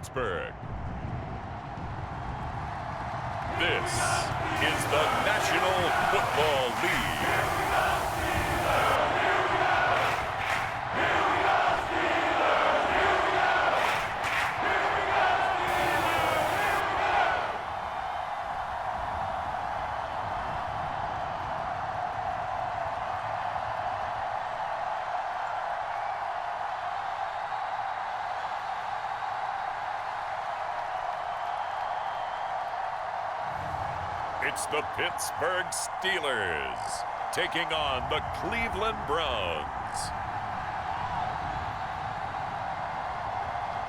Pittsburgh. This is the National Football League. It's the Pittsburgh Steelers taking on the Cleveland Browns.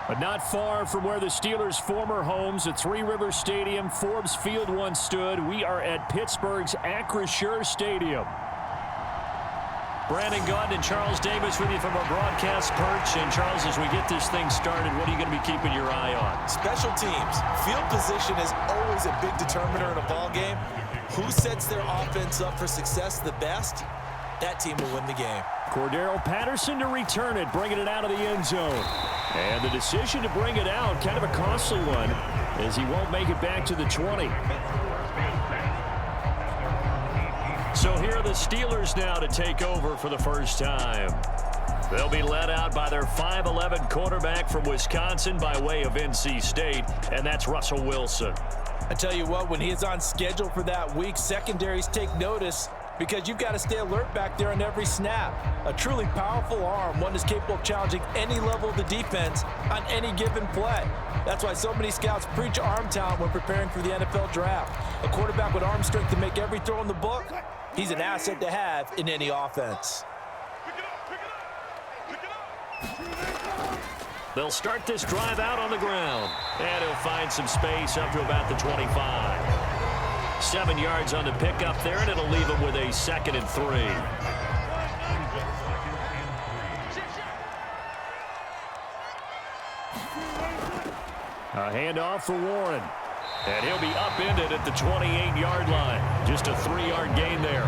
But not far from where the Steelers' former homes at Three Rivers Stadium, Forbes Field once stood, we are at Pittsburgh's Acrisure Stadium. Brandon Gaudin and Charles Davis with you from our broadcast perch. And Charles, as we get this thing started, what are you going to be keeping your eye on? Special teams. Field position is always a big determiner in a ball game. Who sets their offense up for success the best? That team will win the game. Cordero Patterson to return it, bringing it out of the end zone. And the decision to bring it out, kind of a costly one, as he won't make it back to the 20. So here are the Steelers now to take over for the first time. They'll be led out by their 5'11" quarterback from Wisconsin by way of NC State, and that's Russell Wilson. I tell you what, when he is on schedule for that week, secondaries take notice because you've got to stay alert back there on every snap. A truly powerful arm, one is capable of challenging any level of the defense on any given play. That's why so many scouts preach arm talent when preparing for the NFL draft. A quarterback with arm strength to make every throw in the book, he's an asset to have in any offense. They'll start this drive out on the ground. And he'll find some space up to about the 25. 7 yards on the pickup there, and it'll leave him with a 2nd and 3. A handoff for Warren. And he'll be upended at the 28-yard line. Just a 3-yard gain there.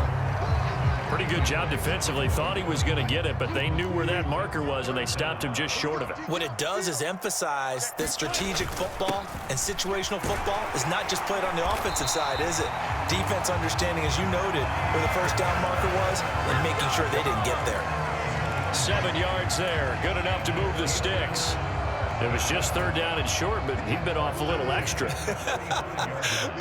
Pretty good job defensively. Thought he was going to get it, but they knew where that marker was, and they stopped him just short of it. What it does is emphasize that strategic football and situational football is not just played on the offensive side, is it? Defense understanding, as you noted, where the first down marker was and making sure they didn't get there. 7 yards there. Good enough to move the sticks. It was just 3rd down and short, but he'd been off a little extra.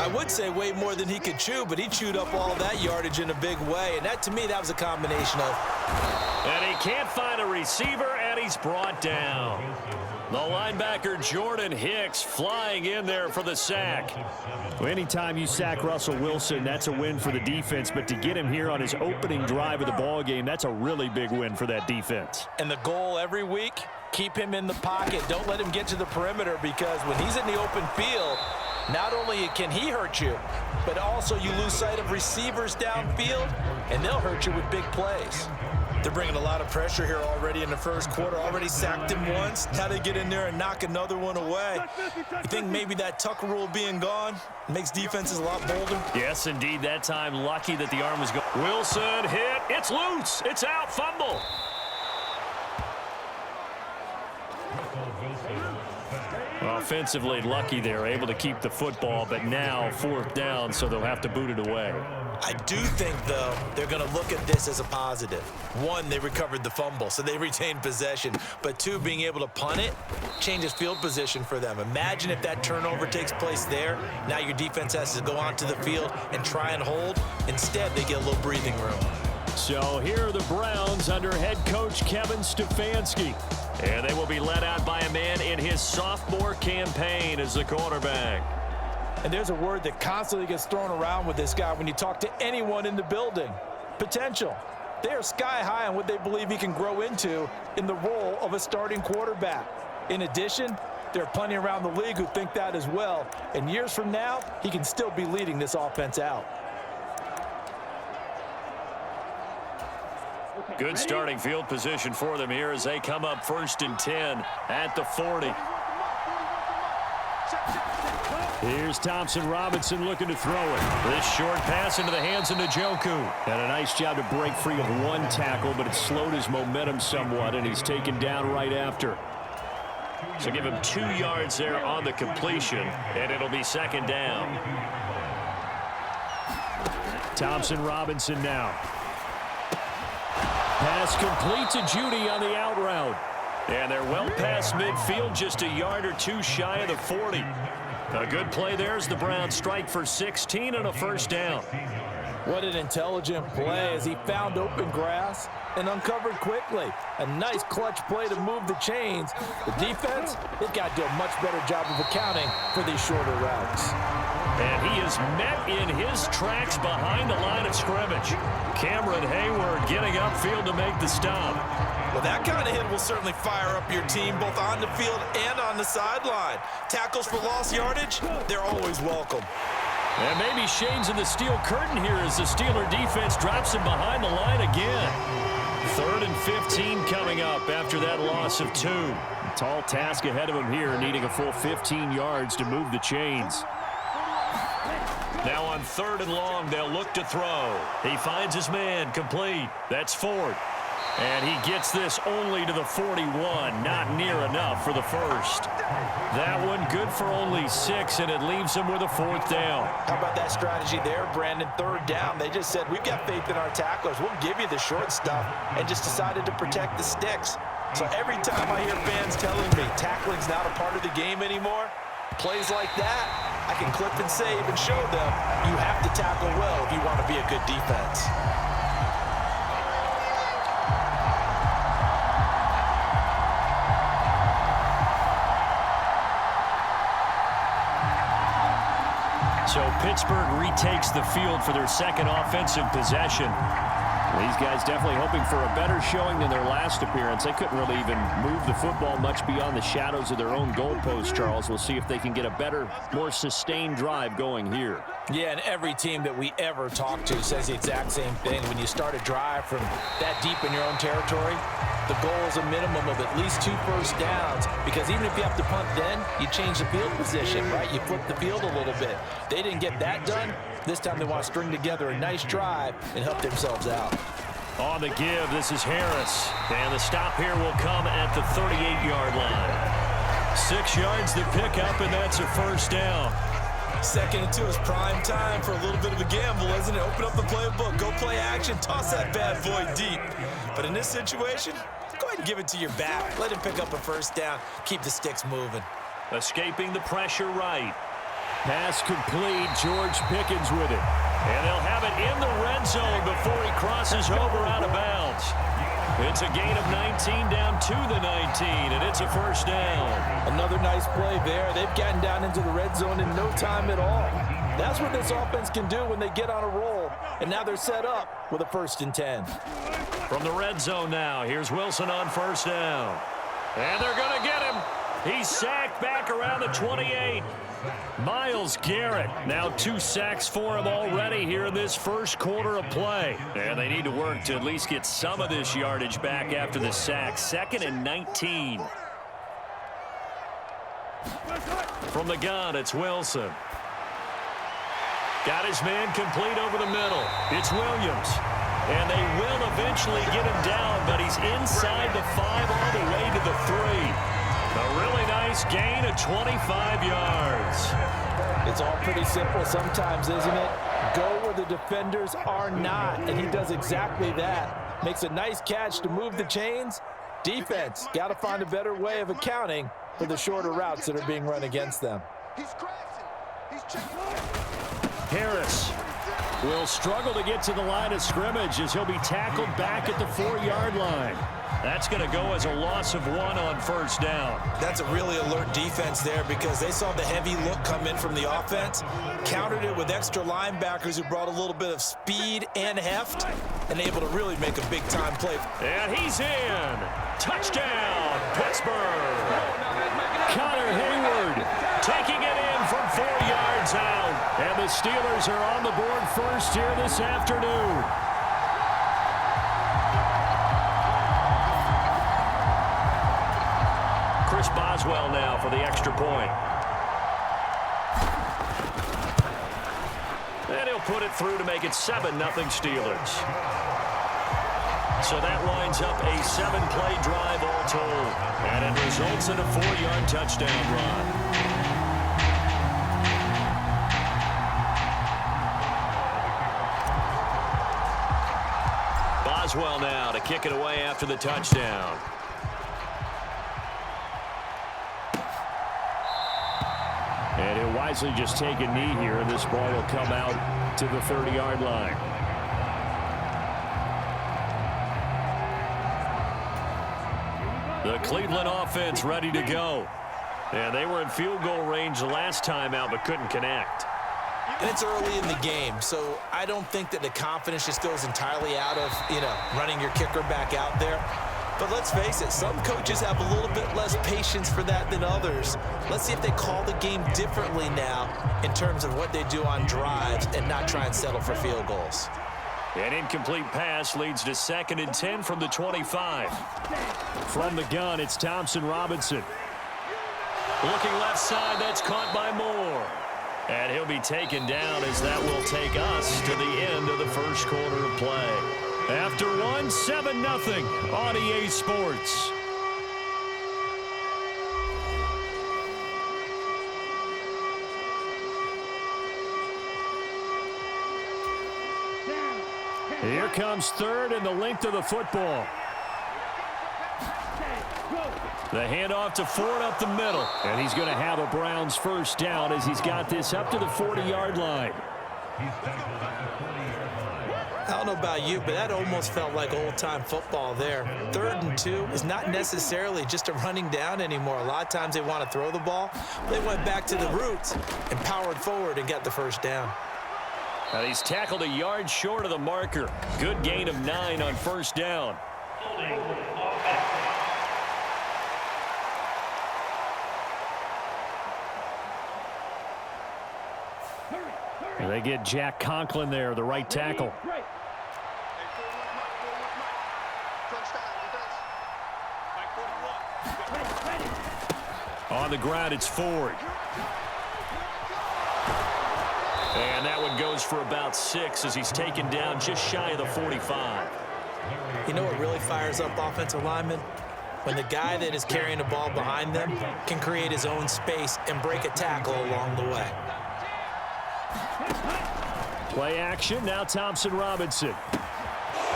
I would say way more than he could chew, but he chewed up all that yardage in a big way. And that, to me, that was a combination of... And he can't find a receiver, and he's brought down. The linebacker, Jordan Hicks, flying in there for the sack. Well, anytime you sack Russell Wilson, that's a win for the defense. But to get him here on his opening drive of the ball game, that's a really big win for that defense. And the goal every week? Keep him in the pocket. Don't let him get to the perimeter, because when he's in the open field, not only can he hurt you, but also you lose sight of receivers downfield, and they'll hurt you with big plays. They're bringing a lot of pressure here already in the first quarter. Already sacked him once. Now they get in there and knock another one away. You think maybe that Tucker rule being gone makes defenses a lot bolder? Yes, indeed. That time, lucky that the arm was going. Wilson hit. It's loose. It's out. Fumble. Offensively lucky they're able to keep the football, but now 4th down, so they'll have to boot it away. I do think, though, they're going to look at this as a positive. 1, they recovered the fumble, so they retained possession. But 2, being able to punt it changes field position for them. Imagine if that turnover takes place there. Now your defense has to go onto the field and try and hold. Instead, they get a little breathing room. So here are the Browns under head coach Kevin Stefanski. And they will be led out by a man in his sophomore campaign as the quarterback. And there's a word that constantly gets thrown around with this guy when you talk to anyone in the building. Potential. They are sky high on what they believe he can grow into in the role of a starting quarterback. In addition, there are plenty around the league who think that as well. And years from now, he can still be leading this offense out. Good starting field position for them here as they come up 1st and 10 at the 40. Here's Thompson Robinson looking to throw it. This short pass into the hands of Njoku. And a nice job to break free of 1 tackle, but it slowed his momentum somewhat, and he's taken down right after. So give him 2 yards there on the completion, and it'll be second down. Thompson Robinson now. Pass complete to Judy on the out route. And they're well past midfield, just a yard or 2 shy of the 40. A good play there as the Browns strike for 16 and a first down. What an intelligent play as he found open grass and uncovered quickly. A nice clutch play to move the chains. The defense, they've got to do a much better job of accounting for these shorter routes. And he is met in his tracks behind the line of scrimmage. Cameron Hayward getting upfield to make the stop. Well, that kind of hit will certainly fire up your team both on the field and on the sideline. Tackles for lost yardage, they're always welcome. And maybe Shane's in the steel curtain here as the Steeler defense drops him behind the line again. 3rd and 15 coming up after that loss of 2. A tall task ahead of him here, needing a full 15 yards to move the chains. Now on 3rd and long, they'll look to throw. He finds his man, complete. That's Ford. And he gets this only to the 41, not near enough for the first. That one good for only 6, and it leaves him with a 4th down. How about that strategy there, Brandon? 3rd down, they just said, we've got faith in our tacklers. We'll give you the short stuff, and just decided to protect the sticks. So every time I hear fans telling me tackling's not a part of the game anymore, plays like that, I can clip and save and show them you have to tackle well if you want to be a good defense. So Pittsburgh retakes the field for their second offensive possession. These guys definitely hoping for a better showing than their last appearance. They couldn't really even move the football much beyond the shadows of their own goalpost, Charles. We'll see if they can get a better, more sustained drive going here. Yeah, and every team that we ever talk to says the exact same thing. When you start a drive from that deep in your own territory, the goal is a minimum of at least 2 first downs, because even if you have to punt then, you change the field position, right? You flip the field a little bit. They didn't get that done. This time they want to string together a nice drive and help themselves out. On the give, this is Harris. And the stop here will come at the 38-yard line. 6 yards to pick up, and that's a first down. 2nd and 2 is prime time for a little bit of a gamble, isn't it? Open up the playbook, go play action, toss that bad boy deep. But in this situation, go ahead and give it to your back. Let him pick up a first down. Keep the sticks moving. Escaping the pressure right. Pass complete. George Pickens with it. And they'll have it in the red zone before he crosses over out of bounds. It's a gain of 19 down to the 19, and it's a first down. Another nice play there. They've gotten down into the red zone in no time at all. That's what this offense can do when they get on a roll. And now they're set up with a 1st and 10. From the red zone now, here's Wilson on first down. And they're going to get him. He's sacked back around the 28. Myles Garrett, now 2 sacks for him already here in this first quarter of play. And they need to work to at least get some of this yardage back after the sack. 2nd and 19. From the gun, it's Wilson. Got his man complete over the middle. It's Williams. And they will eventually get him down, but he's inside the 5 all the way to the 3. A really nice gain of 25 yards. It's all pretty simple sometimes, isn't it? Go where the defenders are not, and he does exactly that. Makes a nice catch to move the chains. Defense, got to find a better way of accounting for the shorter routes that are being run against them. Harris will struggle to get to the line of scrimmage as he'll be tackled back at the 4-yard line. That's going to go as a loss of 1 on first down. That's a really alert defense there because they saw the heavy look come in from the offense, countered it with extra linebackers who brought a little bit of speed and heft, and able to really make a big-time play. And he's in. Touchdown, Pittsburgh. Connor Hayward taking it in from 4 yards out. And the Steelers are on the board first here this afternoon. Chris Boswell now for the extra point. And he'll put it through to make it 7-0 Steelers. So that winds up a 7-play drive all told. And it results in a 4-yard touchdown run. Boswell now to kick it away after the touchdown. And he'll wisely just take a knee here, and this ball will come out to the 30-yard line. The Cleveland offense ready to go. And they were in field goal range the last time out, but couldn't connect. And it's early in the game, so I don't think that the confidence just goes entirely out of, running your kicker back out there. But let's face it, some coaches have a little bit less patience for that than others. Let's see if they call the game differently now in terms of what they do on drives and not try and settle for field goals. An incomplete pass leads to 2nd and 10 from the 25. From the gun, it's Thompson Robinson. Looking left side, that's caught by Moore. And he'll be taken down as that will take us to the end of the first quarter of play. After one, 7-0 on EA Sports. Here comes 3rd and the length of the football. The handoff to Ford up the middle. And he's going to have a Browns first down as he's got this up to the 40-yard line. I don't know about you, but that almost felt like old-time football there. 3rd and 2 is not necessarily just a running down anymore. A lot of times they want to throw the ball. They went back to the roots and powered forward and got the first down. Now he's tackled a yard short of the marker. Good gain of 9 on first down. And they get Jack Conklin there, the right tackle. On the ground, it's Ford. And that one goes for about 6 as he's taken down just shy of the 45. You know what really fires up offensive linemen? When the guy that is carrying the ball behind them can create his own space and break a tackle along the way. Play action, now Thompson Robinson.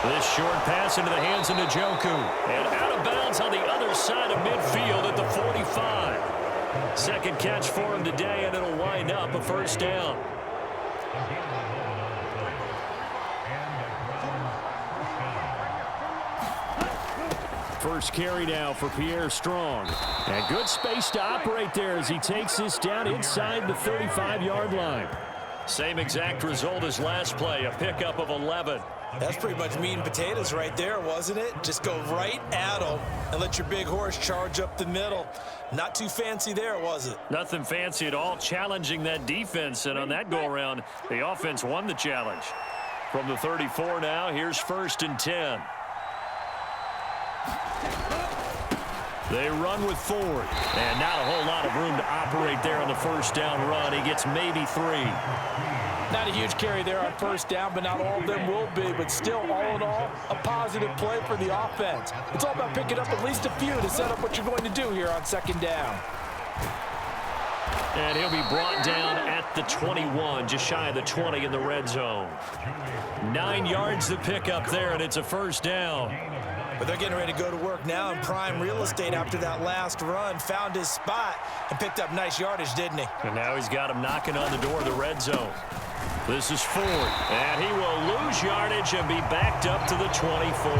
This short pass into the hands of Njoku. And out of bounds on the other side of midfield at the 45. Second catch for him today, and it'll wind up a first down. First carry now for Pierre Strong. And good space to operate there as he takes this down inside the 35-yard line. Same exact result as last play, a pickup of 11. That's pretty much meat and potatoes right there, wasn't it? Just go right at him and let your big horse charge up the middle. Not too fancy there, was it? Nothing fancy at all, challenging that defense. And on that go-around, the offense won the challenge. From the 34 now, here's 1st and 10. They run with Ford. And not a whole lot of room to operate there on the first down run. He gets maybe 3. Not a huge carry there on first down, but not all of them will be. But still, all in all, a positive play for the offense. It's all about picking up at least a few to set up what you're going to do here on 2nd down. And he'll be brought down at the 21, just shy of the 20 in the red zone. 9 yards to pick up there, and it's a first down. But they're getting ready to go to work now in prime real estate after that last run. Found his spot and picked up nice yardage, didn't he? And now he's got him knocking on the door of the red zone. This is Ford. And he will lose yardage and be backed up to the 24.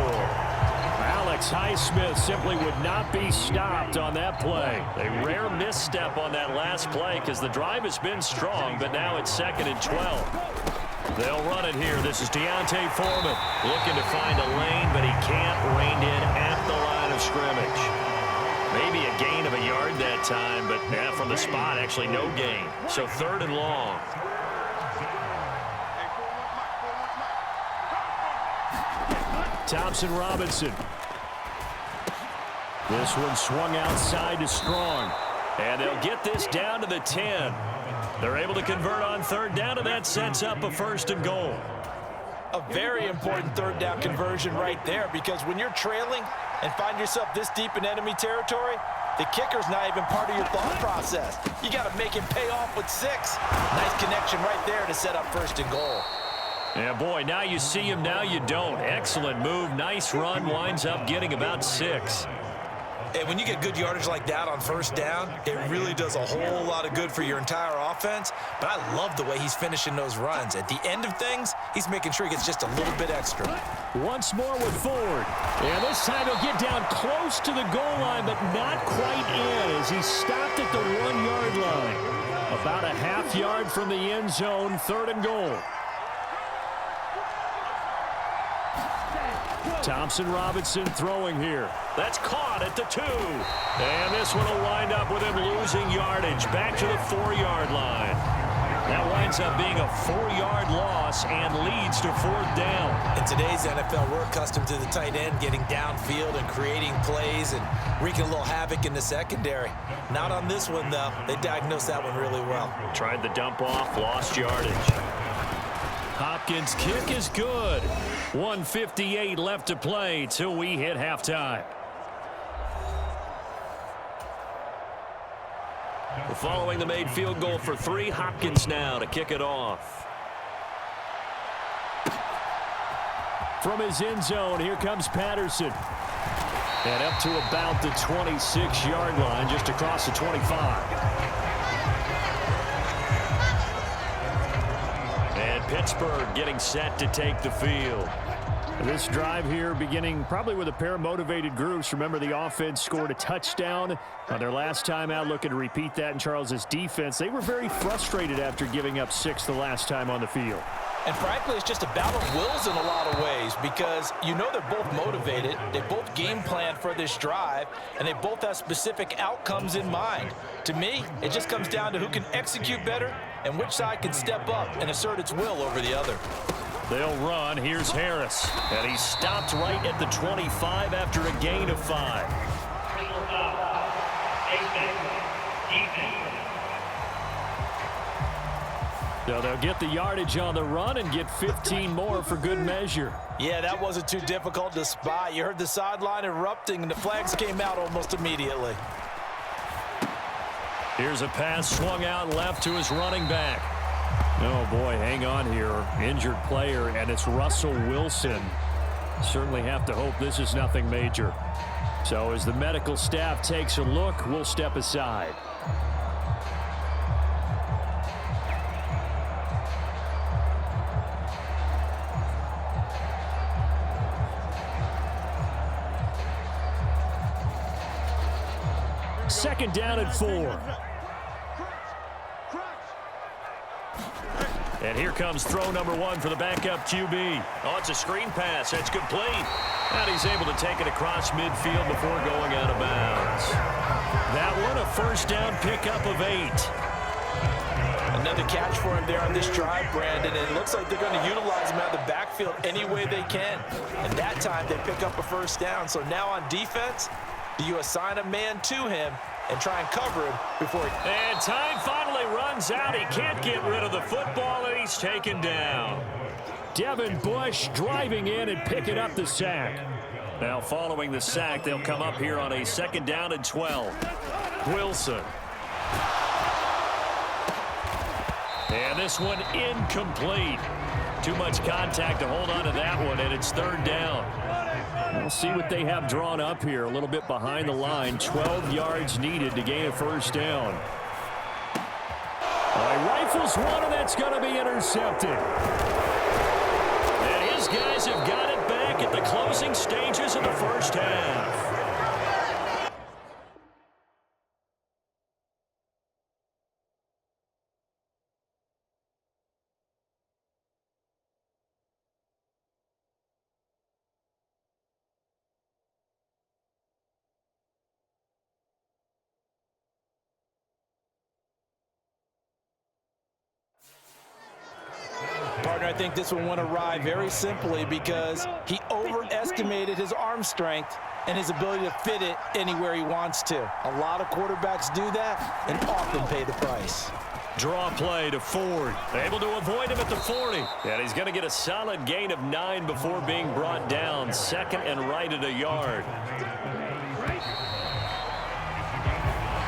Alex Highsmith simply would not be stopped on that play. A rare misstep on that last play because the drive has been strong, but now it's 2nd and 12. They'll run it here. This is Deontay Foreman looking to find a lane, but he can't rein in at the line of scrimmage. Maybe a gain of a yard that time, but from the spot, actually no gain. So 3rd and long. Thompson Robinson. This one swung outside to Strong. And they'll get this down to the 10. They're able to convert on 3rd down, and that sets up a 1st and goal. A very important third down conversion right there, because when you're trailing and find yourself this deep in enemy territory, the kicker's not even part of your thought process. You got to make it pay off with 6. Nice connection right there to set up 1st and goal. Yeah, boy, now you see him, now you don't. Excellent move, nice run, winds up getting about 6. And when you get good yardage like that on 1st down, it really does a whole lot of good for your entire offense. But I love the way he's finishing those runs. At the end of things, he's making sure he gets just a little bit extra. Once more with Ford. And this time he'll get down close to the goal line, but not quite in as he stopped at the 1-yard line. About a half yard from the end zone, 3rd and goal. Thompson Robinson throwing here. That's caught at the 2. And this one will wind up with him losing yardage back to the 4-yard line. That winds up being a 4-yard loss and leads to 4th down. In today's NFL, we're accustomed to the tight end getting downfield and creating plays and wreaking a little havoc in the secondary. Not on this one, though. They diagnosed that one really well. Tried the dump off, lost yardage. Hopkins' kick is good. 1:58 left to play till we hit halftime. Following the made field goal for 3, Hopkins now to kick it off. From his end zone, here comes Patterson. And up to about the 26-yard line, just across the 25. Pittsburgh getting set to take the field. This drive here beginning probably with a pair of motivated groups. Remember, the offense scored a touchdown on their last time out, looking to repeat that in Charles's defense. They were very frustrated after giving up 6 the last time on the field. And frankly, it's just a battle of wills in a lot of ways, because you know they're both motivated, they both game plan for this drive, and they both have specific outcomes in mind. To me, it just comes down to who can execute better and which side can step up and assert its will over the other. They'll run. Here's Harris. And he stopped right at the 25 after a gain of 5. So they'll get the yardage on the run and get 15 more for good measure. Yeah, that wasn't too difficult to spot. You heard the sideline erupting, and the flags came out almost immediately. Here's a pass swung out left to his running back. Oh, boy, hang on here. Injured player, and it's Russell Wilson. Certainly have to hope this is nothing major. So as the medical staff takes a look, we'll step aside. Second down and 4. And here comes throw number 1 for the backup QB. Oh, it's a screen pass. That's complete. And he's able to take it across midfield before going out of bounds. That one, a first down pickup of 8. Another catch for him there on this drive, Brandon. And it looks like they're going to utilize him out of the backfield any way they can. And that time they pick up a first down. So now on defense, do you assign a man to him and try and cover him before he... And time finally runs out. He can't get rid of the football, and he's taken down. Devin Bush driving in and picking up the sack. Now following the sack, they'll come up here on a second down and 12. Wilson. And this one incomplete. Too much contact to hold on to that one, and it's third down. We'll see what they have drawn up here. A little bit behind the line. 12 yards needed to gain a first down. He rifles one, and that's going to be intercepted. And his guys have got it back at the closing stages of the first half. Partner, I think this one went awry very simply because he overestimated his arm strength and his ability to fit it anywhere he wants to. A lot of quarterbacks do that and often pay the price. Draw play to Ford. Able to avoid him at the 40. And he's going to get a solid gain of 9 before being brought down. Second and right at a yard.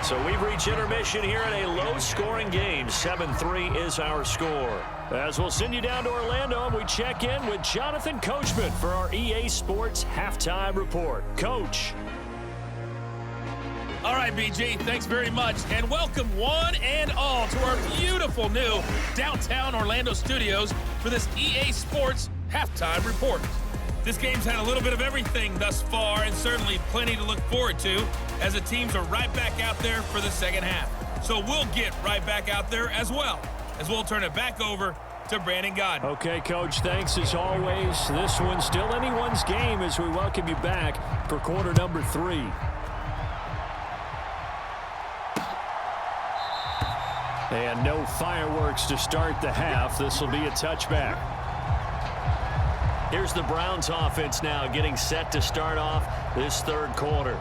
So we've reached intermission here in a low-scoring game. 7-3 is our score. As we'll send you down to Orlando, and we check in with Jonathan Coachman for our EA Sports Halftime Report. Coach. All right, BG, thanks very much, and welcome one and all to our beautiful new downtown Orlando studios for this EA Sports Halftime Report. This game's had a little bit of everything thus far, and certainly plenty to look forward to, as the teams are right back out there for the second half. So we'll get right back out there as well, as we'll turn it back over to Brandon Godden. Okay, Coach, thanks as always. This one's still anyone's game as we welcome you back for quarter number 3. And no fireworks to start the half. This will be a touchback. Here's the Browns offense now getting set to start off this third quarter.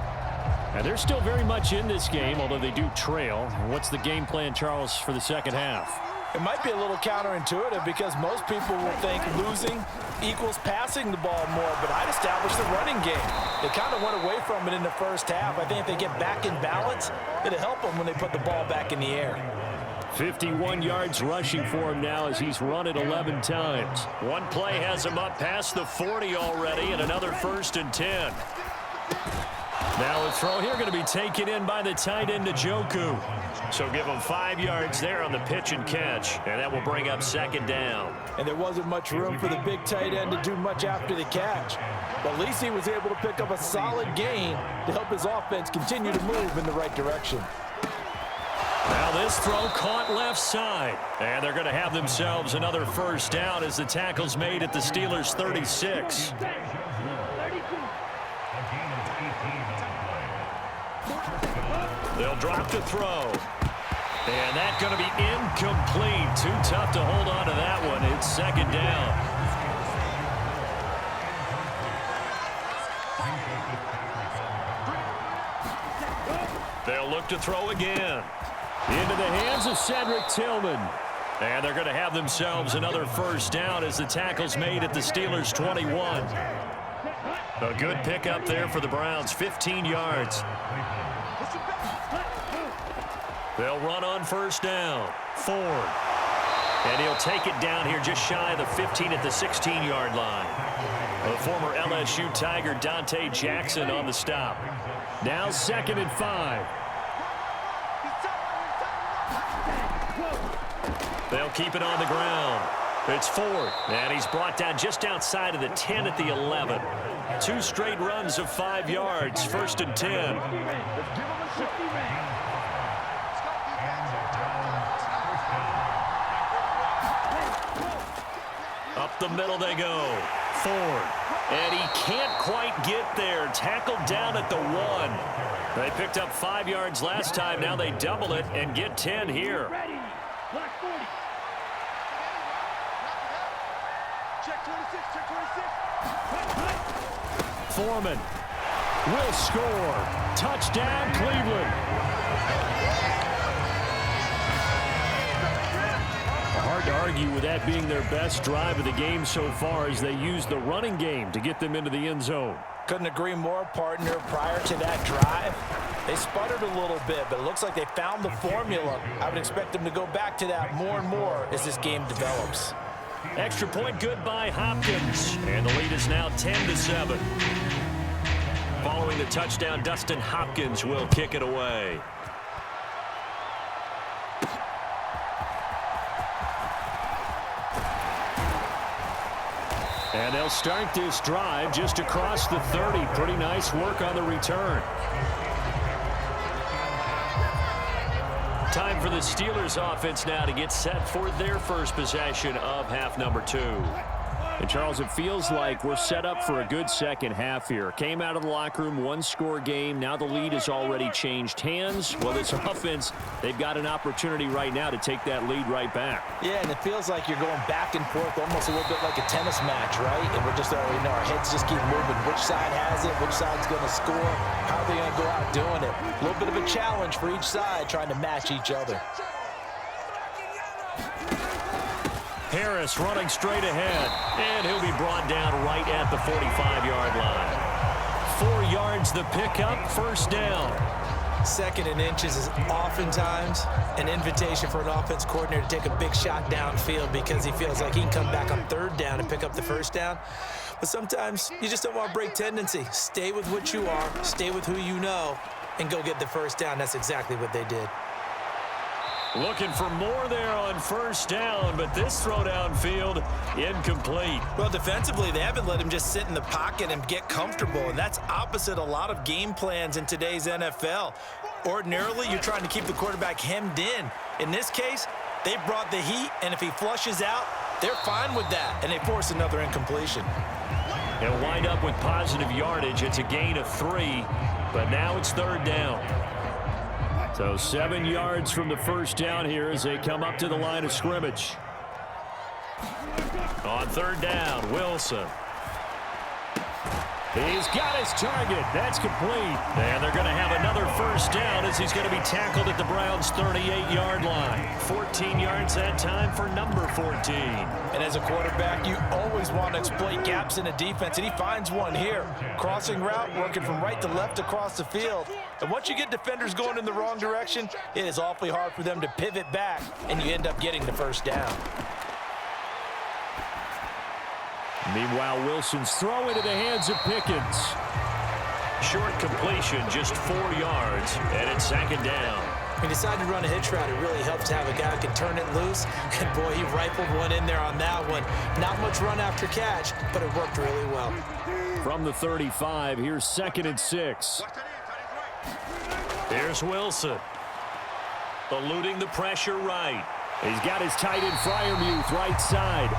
And they're still very much in this game, although they do trail. What's the game plan, Charles, for the second half? It might be a little counterintuitive because most people will think losing equals passing the ball more, but I'd establish the running game. They kind of went away from it in the first half. I think if they get back in balance, it'll help them when they put the ball back in the air. 51 yards rushing for him now as he's run it 11 times. One play has him up past the 40 already, and another 1st and 10. Now the throw here going to be taken in by the tight end, Njoku. So give him 5 yards there on the pitch and catch, and that will bring up second down. And there wasn't much room for the big tight end to do much after the catch. But at least he was able to pick up a solid gain to help his offense continue to move in the right direction. Now this throw caught left side. And they're going to have themselves another first down as the tackle's made at the Steelers' 36. They'll drop the throw. And that's going to be incomplete. Too tough to hold on to that one. It's second down. They'll look to throw again. Into the hands of Cedric Tillman. And they're going to have themselves another first down as the tackle's made at the Steelers' 21. A good pickup there for the Browns, 15 yards. They'll run on first down. Ford. And he'll take it down here just shy of the 15 at the 16-yard line. The former LSU Tiger Dante Jackson on the stop. Now 2nd and 5. They'll keep it on the ground. It's Ford, and he's brought down just outside of the 10 at the 11. 2 straight runs of 5 yards, 1st and 10. Up the middle they go. Ford, and he can't quite get there. Tackled down at the 1. They picked up 5 yards last time. Now they double it and get 10 here. Foreman will score. Touchdown, Cleveland. Hard to argue with that being their best drive of the game so far as they used the running game to get them into the end zone. Couldn't agree more, partner. Prior to that drive, they sputtered a little bit, but it looks like they found the formula. I would expect them to go back to that more and more as this game develops. Extra point good by Hopkins. And the lead is now 10-7. Following the touchdown, Dustin Hopkins will kick it away. And they'll start this drive just across the 30. Pretty nice work on the return. Time for the Steelers offense now to get set for their first possession of half number 2. And Charles, it feels like we're set up for a good second half here. Came out of the locker room, 1-score game. Now the lead has already changed hands. Well, this offense, they've got an opportunity right now to take that lead right back. Yeah, and it feels like you're going back and forth almost a little bit like a tennis match, right? And we're just already know our heads just keep moving. Which side has it? Which side's going to score? How are they going to go out doing it? A little bit of a challenge for each side trying to match each other. Harris running straight ahead, and he'll be brought down right at the 45-yard line. 4 yards the pickup, first down. 2nd and inches is oftentimes an invitation for an offense coordinator to take a big shot downfield because he feels like he can come back on 3rd down and pick up the first down. But sometimes you just don't want to break tendency. Stay with what you are, stay with who you know, and go get the first down. That's exactly what they did. Looking for more there on first down, but this throw downfield incomplete. Well, defensively, they haven't let him just sit in the pocket and get comfortable, and that's opposite a lot of game plans in today's NFL. Ordinarily, you're trying to keep the quarterback hemmed in. In this case, they brought the heat, and if he flushes out, they're fine with that, and they force another incompletion. They'll wind up with positive yardage. It's a gain of 3, but now it's 3rd down. So 7 yards from the first down here as they come up to the line of scrimmage. On 3rd down, Wilson. He's got his target. That's complete. And they're going to have another first down as he's going to be tackled at the Browns' 38-yard line. 14 yards that time for number 14. And as a quarterback, you always want to exploit gaps in a defense, and he finds one here. Crossing route, working from right to left across the field. And once you get defenders going in the wrong direction, it is awfully hard for them to pivot back, and you end up getting the first down. Meanwhile, Wilson's throw into the hands of Pickens. Short completion, just 4 yards, and it's 2nd down. When you decide to run a hitch route, it really helps to have a guy who can turn it loose. And boy, he rifled one in there on that one. Not much run after catch, but it worked really well. From the 35, here's 2nd and 6. Here's Wilson. Eluding the pressure right. He's got his tight end Freiermuth right side.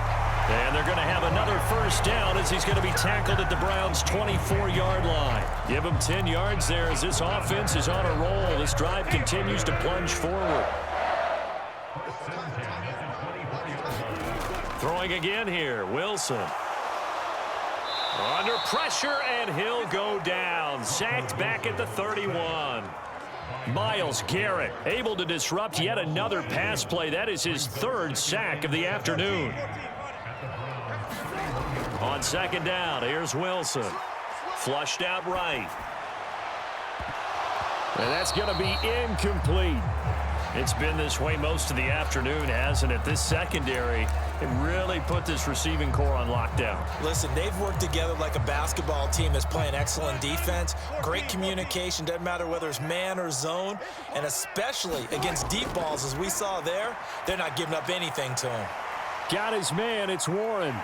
And they're going to have another first down as he's going to be tackled at the Browns' 24-yard line. Give him 10 yards there as this offense is on a roll. This drive continues to plunge forward. Throwing again here, Wilson. Under pressure, and he'll go down. Sacked back at the 31. Myles Garrett able to disrupt yet another pass play. That is his 3rd sack of the afternoon. On 2nd down, here's Wilson. Flushed out right. And that's going to be incomplete. It's been this way most of the afternoon, hasn't it? This secondary, it really put this receiving core on lockdown. Listen, they've worked together like a basketball team that's playing excellent defense. Great communication, doesn't matter whether it's man or zone. And especially against deep balls, as we saw there, they're not giving up anything to him. Got his man, it's Warren.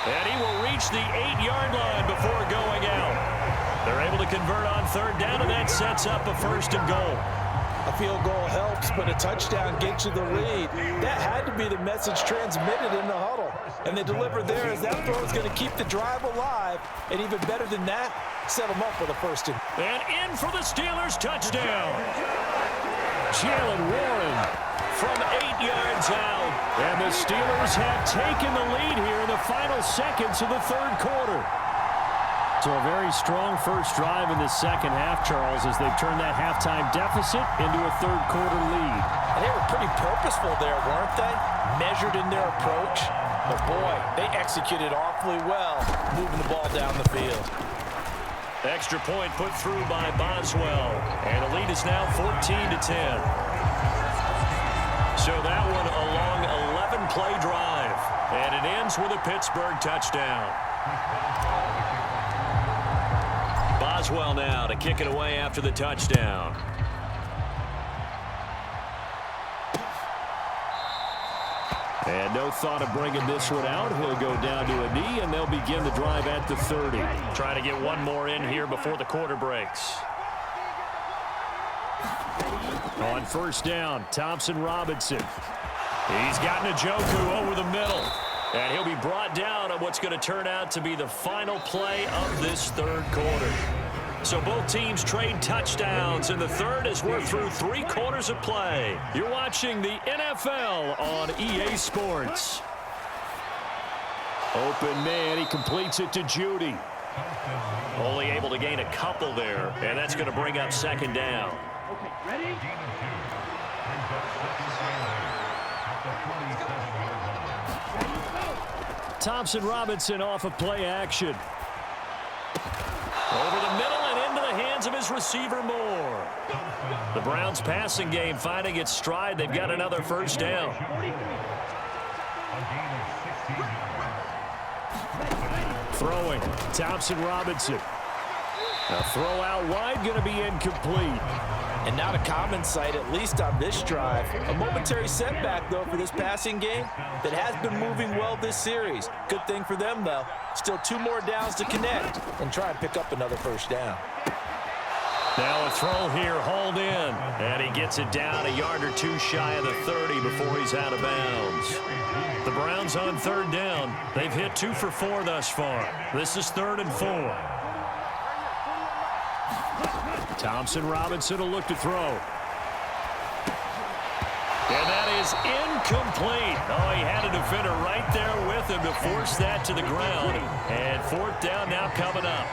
And he will reach the 8-yard line before going out. They're able to convert on 3rd down, and that sets up a 1st and goal. A field goal helps, but a touchdown gets you the lead. That had to be the message transmitted in the huddle. And they delivered there as that throw is going to keep the drive alive. And even better than that, set them up for the 1st and in for the Steelers, touchdown. Jalen Warren from 8 yards out. And the Steelers have taken the lead here in the final seconds of the 3rd quarter. So a very strong first drive in the second half, Charles, as they've turned that halftime deficit into a 3rd quarter lead. And they were pretty purposeful there, weren't they? Measured in their approach. But boy, they executed awfully well, moving the ball down the field. Extra point put through by Boswell. And the lead is now 14-10. So that one a long 11-play drive. And it ends with a Pittsburgh touchdown. Boswell now to kick it away after the touchdown. And no thought of bringing this one out. He'll go down to a knee, and they'll begin the drive at the 30. Trying to get one more in here before the quarter breaks. On 1st down, Thompson-Robinson. He's got Njoku over the middle. And he'll be brought down on what's going to turn out to be the final play of this 3rd quarter. So both teams trade touchdowns in the 3rd as we're through 3 quarters of play. You're watching the NFL on EA Sports. Open man, he completes it to Judy. Only able to gain a couple there, and that's going to bring up 2nd down. Okay, ready? Thompson Robinson off of play action. Over the middle and into the hands of his receiver Moore. The Browns passing game finding its stride. They've got another first down. Throwing, Thompson Robinson. A throw out wide, going to be incomplete. And not a common sight, at least on this drive. A momentary setback, though, for this passing game that has been moving well this series. Good thing for them, though. Still 2 more downs to connect and try and pick up another first down. Now a throw here, hauled in. And he gets it down a yard or 2 shy of the 30 before he's out of bounds. The Browns on 3rd down. They've hit 2 for 4 thus far. This is 3rd and 4. Thompson Robinson will look to throw. And that is incomplete. Oh, he had a defender right there with him to force that to the ground. And 4th down now coming up.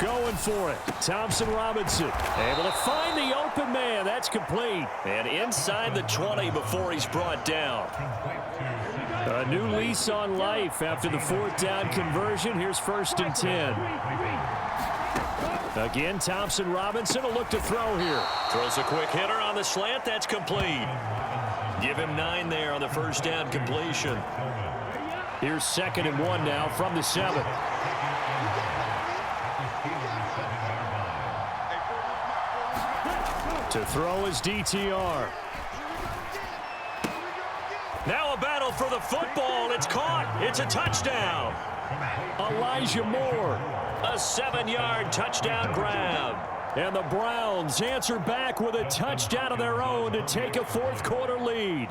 Going for it. Thompson Robinson able to find the open man. That's complete. And inside the 20 before he's brought down. A new lease on life after the 4th down conversion. Here's 1st and 10. Again, Thompson Robinson will look to throw here. Throws a quick hitter on the slant. That's complete. Give him 9 there on the 1st down completion. Here's 2nd and 1 now from the 7. To throw is DTR. Now a battle for the football. It's caught. It's a touchdown. Elijah Moore, a 7-yard touchdown grab. And the Browns answer back with a touchdown of their own to take a 4th quarter lead.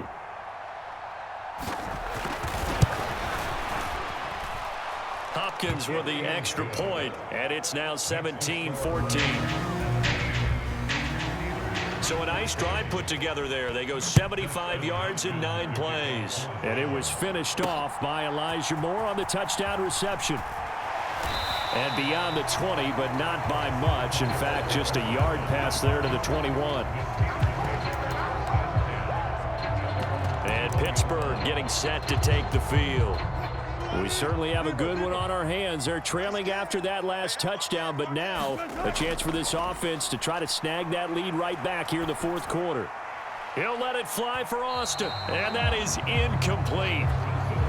Hopkins with the extra point, and it's now 17-14. So a nice drive put together there. They go 75 yards in 9 plays. And it was finished off by Elijah Moore on the touchdown reception. And beyond the 20, but not by much. In fact, just a yard pass there to the 21. And Pittsburgh getting set to take the field. We certainly have a good one on our hands. They're trailing after that last touchdown, but now a chance for this offense to try to snag that lead right back here in the 4th quarter. He'll let it fly for Austin, and that is incomplete.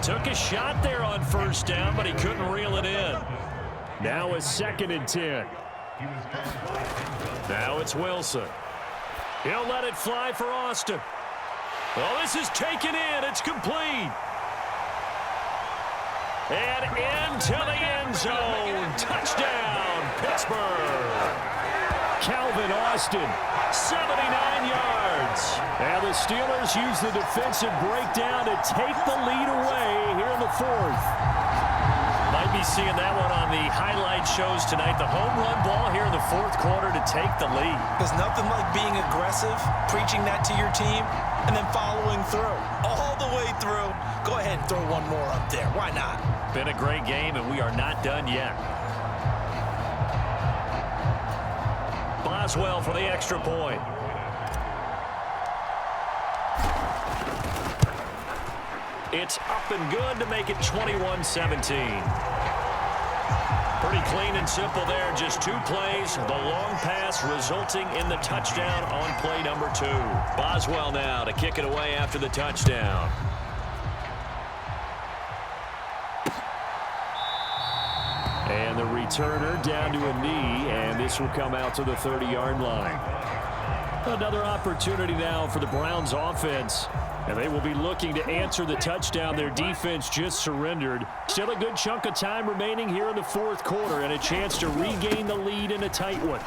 Took a shot there on 1st down, but he couldn't reel it in. Now a 2nd and 10. Now it's Wilson. He'll let it fly for Austin. Well, this is taken in. It's complete. And into the end zone. Touchdown, Pittsburgh. Calvin Austin, 79 yards. And the Steelers use the defensive breakdown to take the lead away here in the 4th. Might be seeing that one on the highlight shows tonight. The home run ball here in the 4th quarter to take the lead. There's nothing like being aggressive, preaching that to your team, and then following through. All the way through. Go ahead and throw one more up there. Why not? Been a great game, and we are not done yet. Boswell for the extra point. It's up and good to make it 21-17. Pretty clean and simple there. Just 2 plays. The long pass resulting in the touchdown on play number 2. Boswell now to kick it away after the touchdown. And the returner down to a knee, and this will come out to the 30-yard line. Another opportunity now for the Browns offense. And they will be looking to answer the touchdown their defense just surrendered. Still a good chunk of time remaining here in the 4th quarter and a chance to regain the lead in a tight one.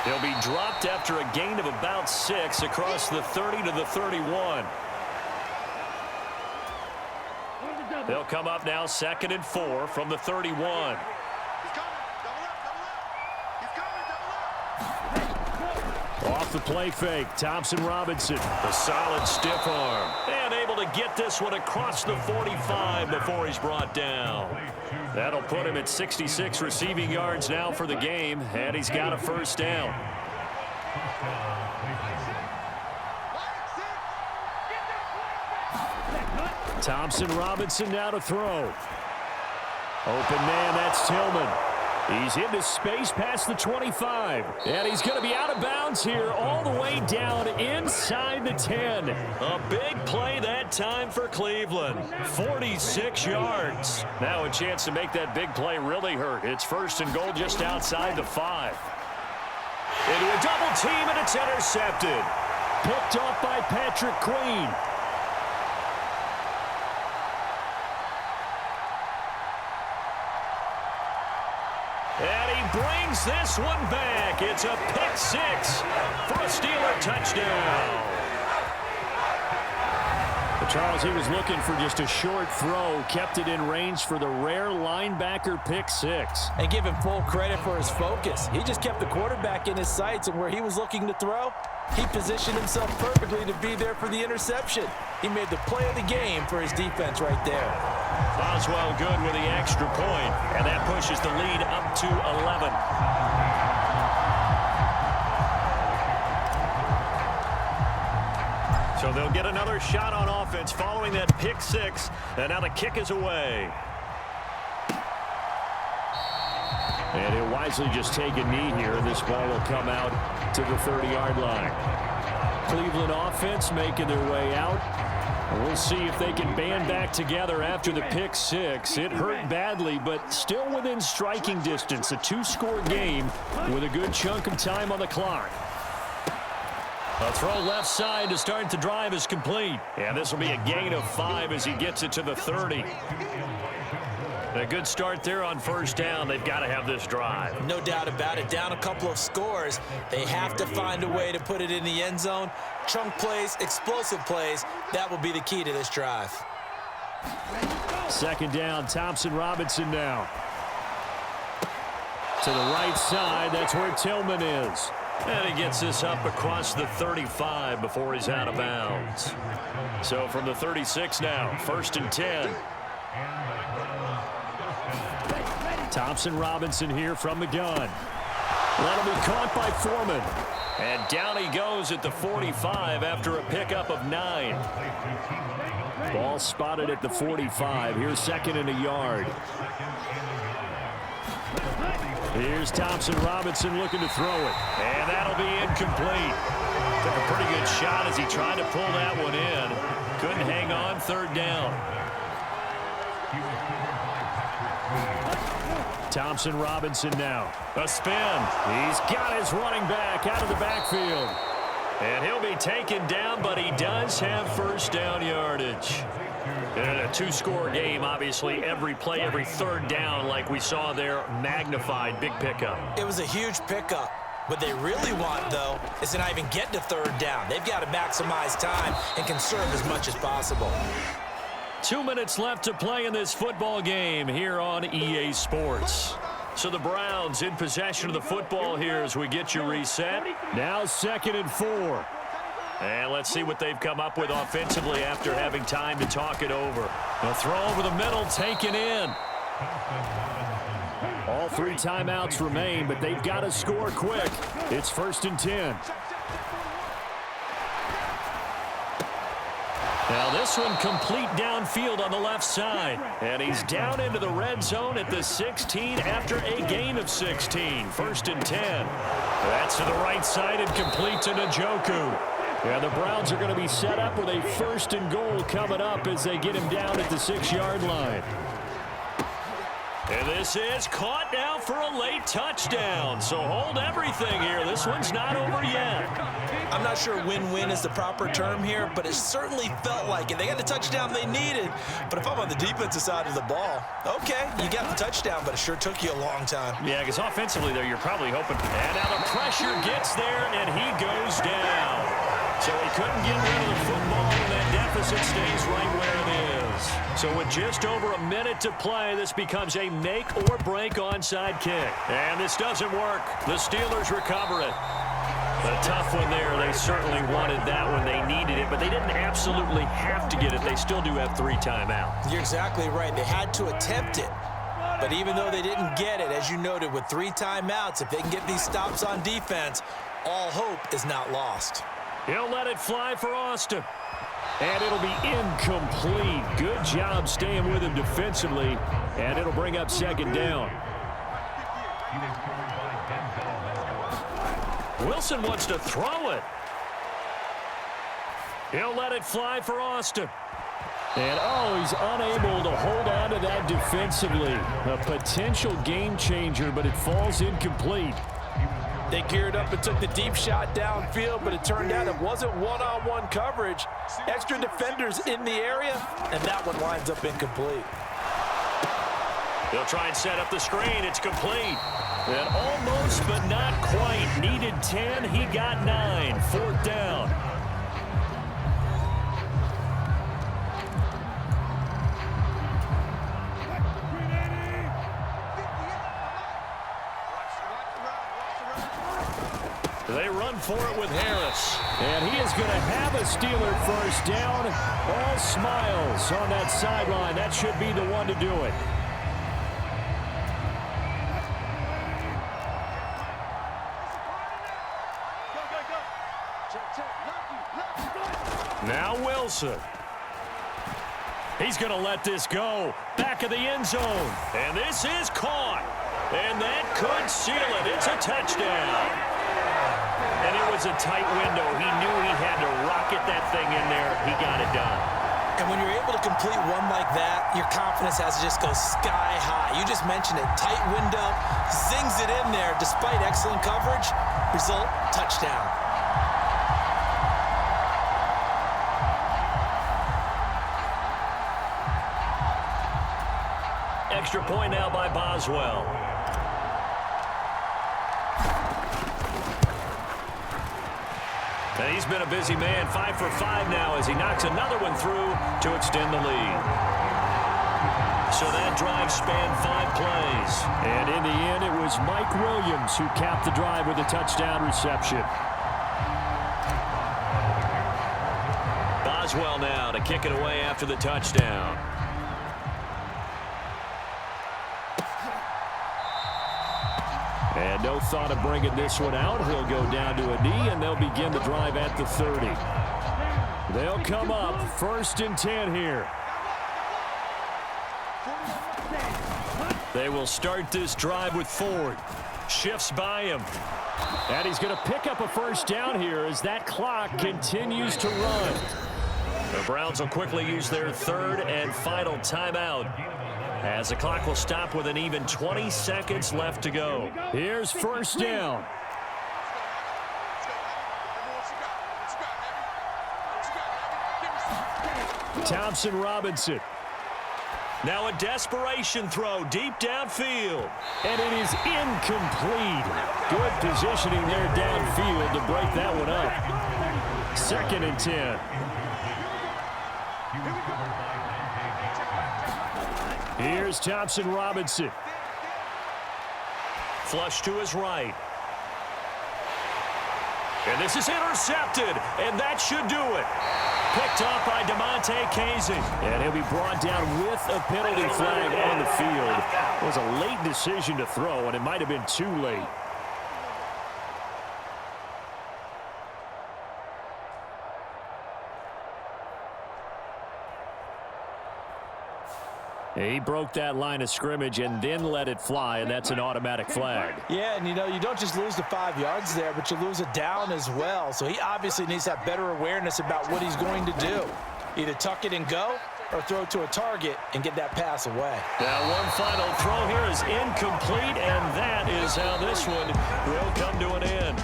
They'll be dropped after a gain of about 6 across the 30 to the 31. They'll come up now 2nd and 4 from the 31. Off the play fake, Thompson Robinson. A solid stiff arm. And able to get this one across the 45 before he's brought down. That'll put him at 66 receiving yards now for the game, and he's got a 1st down. Thompson Robinson now to throw. Open man, that's Tillman. He's into space past the 25. And he's going to be out of bounds here all the way down inside the 10. A big play that time for Cleveland. 46 yards. Now a chance to make that big play really hurt. It's first and goal just outside the 5. Into a double team, and it's intercepted. Picked off by Patrick Queen. And he brings this one back. It's a pick 6 for a Steeler touchdown. But Charles, he was looking for just a short throw, kept it in range for the rare linebacker pick 6. And give him full credit for his focus. He just kept the quarterback in his sights, and where he was looking to throw, he positioned himself perfectly to be there for the interception. He made the play of the game for his defense right there. Boswell good with the extra point, and that pushes the lead up to 11. So they'll get another shot on offense following that pick 6, and now the kick is away. And he'll wisely just take a knee here, and this ball will come out to the 30-yard line. Cleveland offense making their way out. We'll see if they can band back together after the pick 6. It hurt badly, but still within striking distance. A 2-score game with a good chunk of time on the clock. A throw left side to start the drive is complete. And this will be a gain of 5 as he gets it to the 30. A good start there on first down. They've got to have this drive. No doubt about it. Down a couple of scores. They have to find a way to put it in the end zone. Chunk plays, explosive plays. That will be the key to this drive. Second down, Thompson Robinson now. To the right side, that's where Tillman is. And he gets this up across the 35 before he's out of bounds. So from the 36 now, first and 10. Thompson Robinson here from the gun. That'll be caught by Foreman. And down he goes at the 45 after a pickup of 9. Ball spotted at the 45. Here's second and a yard. Here's Thompson Robinson looking to throw it. And that'll be incomplete. Took a pretty good shot as he tried to pull that one in. Couldn't hang on, third down. Thompson Robinson now. A spin. He's got his running back out of the backfield. And he'll be taken down, but he does have first down yardage. In a 2-score game, obviously, every play, every third down, like we saw there, magnified, big pickup. It was a huge pickup. What they really want, though, is to not even get to third down. They've got to maximize time and conserve as much as possible. 2 minutes left to play in this football game here on EA Sports. So the Browns in possession of the football here as we get you reset. Now second and 4. And let's see what they've come up with offensively after having time to talk it over. A throw over the middle taken in. All 3 timeouts remain, but they've got to score quick. It's first and 10. Now this one complete downfield on the left side. And he's down into the red zone at the 16 after a gain of 16. First and 10. That's to the right side and complete to Njoku. And the Browns are going to be set up with a first and goal coming up as they get him down at the 6-yard line. And this is caught now for a late touchdown. So hold everything here. This one's not over yet. I'm not sure win-win is the proper term here, but it certainly felt like it. They got the touchdown they needed. But if I'm on the defensive side of the ball, okay, you got the touchdown, but it sure took you a long time. Yeah, because offensively there, you're probably hoping. And now the pressure gets there, and he goes down. So he couldn't get rid of the football, and that deficit stays right where it is. So with just over a minute to play, this becomes a make-or-break onside kick. And this doesn't work. The Steelers recover it. A tough one there. They certainly wanted that one. They needed it, but they didn't absolutely have to get it. They still do have 3 timeouts. You're exactly right. They had to attempt it. But even though they didn't get it, as you noted, with 3 timeouts, if they can get these stops on defense, all hope is not lost. He'll let it fly for Austin. And it'll be incomplete. Good job staying with him defensively. And it'll bring up second down. Wilson wants to throw it. He'll let it fly for Austin. And, he's unable to hold on to that defensively. A potential game changer, but it falls incomplete. They geared up and took the deep shot downfield, but it turned out it wasn't one-on-one coverage. Extra defenders in the area, and that one winds up incomplete. They'll try and set up the screen. It's complete. And almost, but not quite. Needed 10. He got 9. 4th down. They run for it with Harris. And he is going to have a Steeler first down. All smiles on that sideline. That should be the one to do it. Now Wilson. He's going to let this go. Back of the end zone. And this is caught. And that could seal it. It's a touchdown. And it was a tight window. He knew he had to rocket that thing in there. He got it done. And when you're able to complete one like that, your confidence has to just go sky high. You just mentioned it. Tight window, zings it in there despite excellent coverage. Result, touchdown. Extra point now by Boswell. And he's been a busy man, 5 for 5 now as he knocks another one through to extend the lead. So that drive spanned 5 plays. And in the end, it was Mike Williams who capped the drive with a touchdown reception. Boswell now to kick it away after the touchdown. And no thought of bringing this one out. He'll go down to a knee, and they'll begin the drive at the 30. They'll come up 1st and 10 here. They will start this drive with Ford. Shifts by him. And he's going to pick up a first down here as that clock continues to run. The Browns will quickly use their 3rd and final timeout, as the clock will stop with an even 20 seconds left to go. Here's first down. Thompson Robinson. Now a desperation throw deep downfield. And it is incomplete. Good positioning there downfield to break that one up. 2nd and 10. Here's Thompson Robinson. Flush to his right. And this is intercepted, and that should do it. Picked off by DeMonte Casey. And he'll be brought down with a penalty flag on the field. It was a late decision to throw, and it might have been too late. He broke that line of scrimmage and then let it fly, and that's an automatic flag. Yeah, and you don't just lose the 5 yards there, but you lose it down as well. So he obviously needs to have better awareness about what he's going to do. Either tuck it and go or throw to a target and get that pass away. Now one final throw here is incomplete, and that is how this one will come to an end.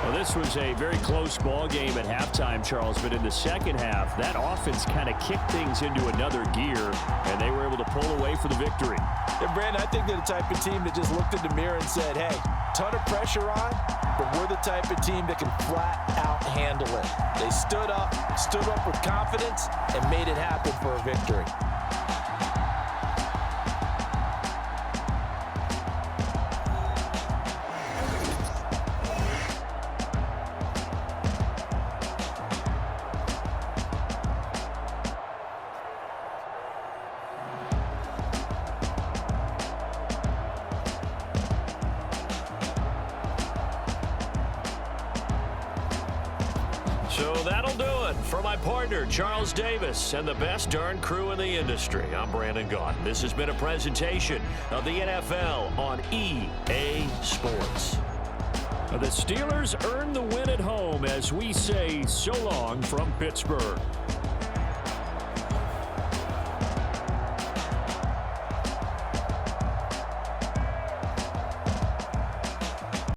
Well, this was a very close ball game at halftime, Charles, but in the second half, that offense kind of kicked things into another gear, and they were able to pull away for the victory. And, Brandon, I think they're the type of team that just looked in the mirror and said, hey, ton of pressure on, but we're the type of team that can flat out handle it. They stood up with confidence, and made it happen for a victory. For my partner, Charles Davis, and the best darn crew in the industry, I'm Brandon Gaudin. This has been a presentation of the NFL on EA Sports. The Steelers earn the win at home as we say so long from Pittsburgh.